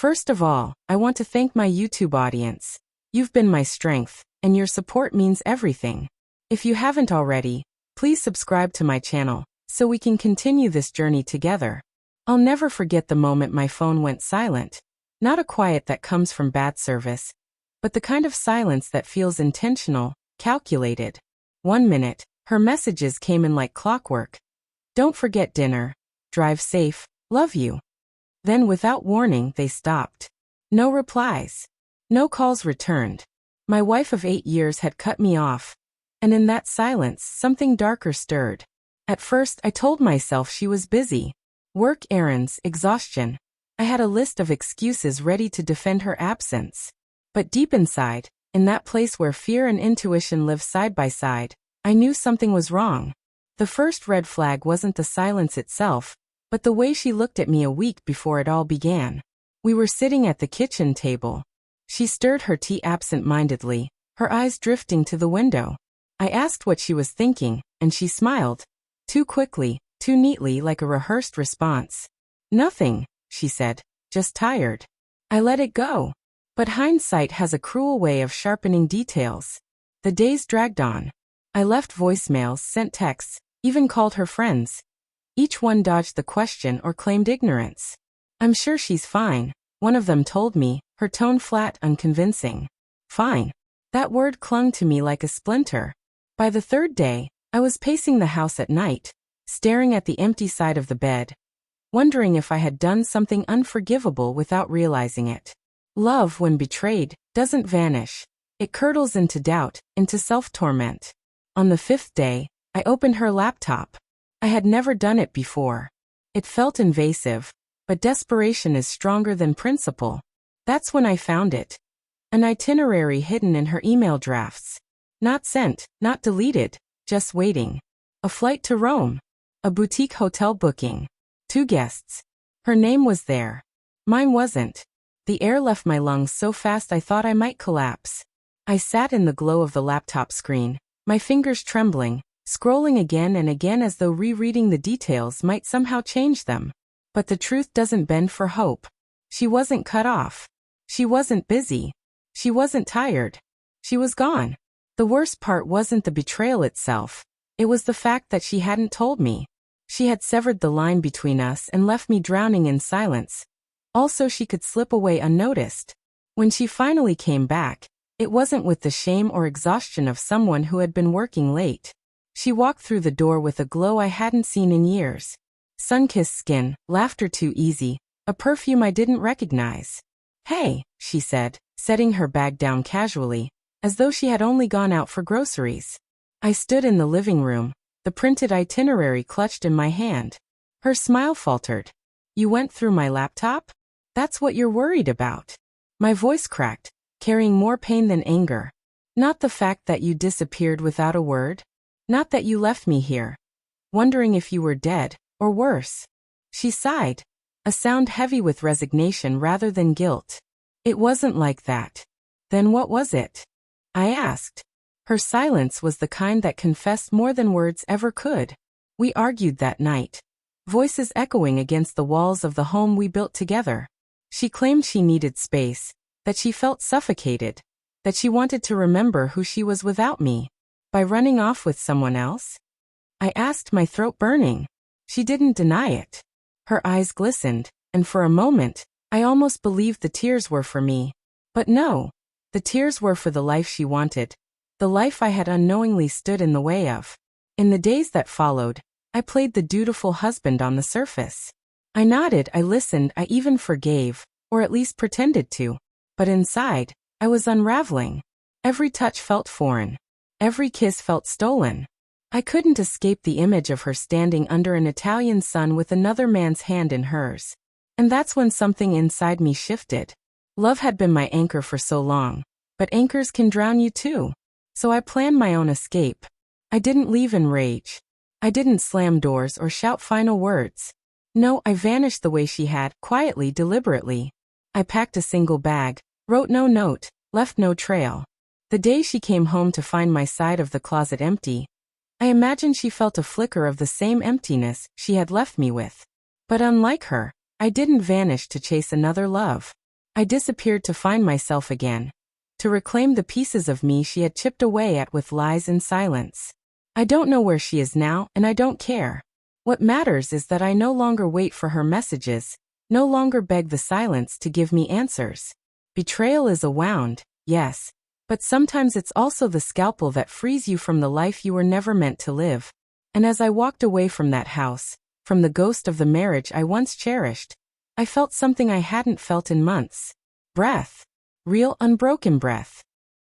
First of all, I want to thank my YouTube audience. You've been my strength, and your support means everything. If you haven't already, please subscribe to my channel, so we can continue this journey together. I'll never forget the moment my phone went silent. Not a quiet that comes from bad service, but the kind of silence that feels intentional, calculated. 1 minute, her messages came in like clockwork. Don't forget dinner. Drive safe. Love you. Then without warning, they stopped. No replies. No calls returned. My wife of 8 years had cut me off. And in that silence, something darker stirred. At first, I told myself she was busy. Work, errands, exhaustion. I had a list of excuses ready to defend her absence. But deep inside, in that place where fear and intuition live side by side, I knew something was wrong. The first red flag wasn't the silence itself, but the way she looked at me a week before it all began. We were sitting at the kitchen table. She stirred her tea absent-mindedly, her eyes drifting to the window. I asked what she was thinking, and she smiled. Too quickly, too neatly, like a rehearsed response. Nothing, she said, just tired. I let it go. But hindsight has a cruel way of sharpening details. The days dragged on. I left voicemails, sent texts, even called her friends. Each one dodged the question or claimed ignorance. I'm sure she's fine, one of them told me, her tone flat, unconvincing. Fine. That word clung to me like a splinter. By the third day, I was pacing the house at night, staring at the empty side of the bed, wondering if I had done something unforgivable without realizing it. Love, when betrayed, doesn't vanish. It curdles into doubt, into self-torment. On the 5th day, I opened her laptop. I had never done it before. It felt invasive, but desperation is stronger than principle. That's when I found it. An itinerary hidden in her email drafts. Not sent, not deleted, just waiting. A flight to Rome. A boutique hotel booking. 2 guests. Her name was there. Mine wasn't. The air left my lungs so fast I thought I might collapse. I sat in the glow of the laptop screen, my fingers trembling, scrolling again and again as though rereading the details might somehow change them. But the truth doesn't bend for hope. She wasn't cut off. She wasn't busy. She wasn't tired. She was gone. The worst part wasn't the betrayal itself. It was the fact that she hadn't told me. She had severed the line between us and left me drowning in silence. Also, she could slip away unnoticed. When she finally came back, it wasn't with the shame or exhaustion of someone who had been working late. She walked through the door with a glow I hadn't seen in years. Sun-kissed skin, laughter too easy, a perfume I didn't recognize. Hey, she said, setting her bag down casually, as though she had only gone out for groceries. I stood in the living room, the printed itinerary clutched in my hand. Her smile faltered. You went through my laptop? That's what you're worried about. My voice cracked, carrying more pain than anger. Not the fact that you disappeared without a word. Not that you left me here, wondering if you were dead, or worse. She sighed, a sound heavy with resignation rather than guilt. It wasn't like that. Then what was it? I asked. Her silence was the kind that confessed more than words ever could. We argued that night, voices echoing against the walls of the home we built together. She claimed she needed space, that she felt suffocated, that she wanted to remember who she was without me. By running off with someone else? I asked, my throat burning. She didn't deny it. Her eyes glistened, and for a moment, I almost believed the tears were for me. But no, the tears were for the life she wanted, the life I had unknowingly stood in the way of. In the days that followed, I played the dutiful husband on the surface. I nodded, I listened, I even forgave, or at least pretended to. But inside, I was unraveling. Every touch felt foreign. Every kiss felt stolen. I couldn't escape the image of her standing under an Italian sun with another man's hand in hers. And that's when something inside me shifted. Love had been my anchor for so long, but anchors can drown you too. So I planned my own escape. I didn't leave in rage. I didn't slam doors or shout final words. No, I vanished the way she had, quietly, deliberately. I packed a single bag, wrote no note, left no trail. The day she came home to find my side of the closet empty, I imagined she felt a flicker of the same emptiness she had left me with. But unlike her, I didn't vanish to chase another love. I disappeared to find myself again, to reclaim the pieces of me she had chipped away at with lies and silence. I don't know where she is now, and I don't care. What matters is that I no longer wait for her messages, no longer beg the silence to give me answers. Betrayal is a wound, yes, but sometimes it's also the scalpel that frees you from the life you were never meant to live. And as I walked away from that house, from the ghost of the marriage I once cherished, I felt something I hadn't felt in months. Breath. Real, unbroken breath.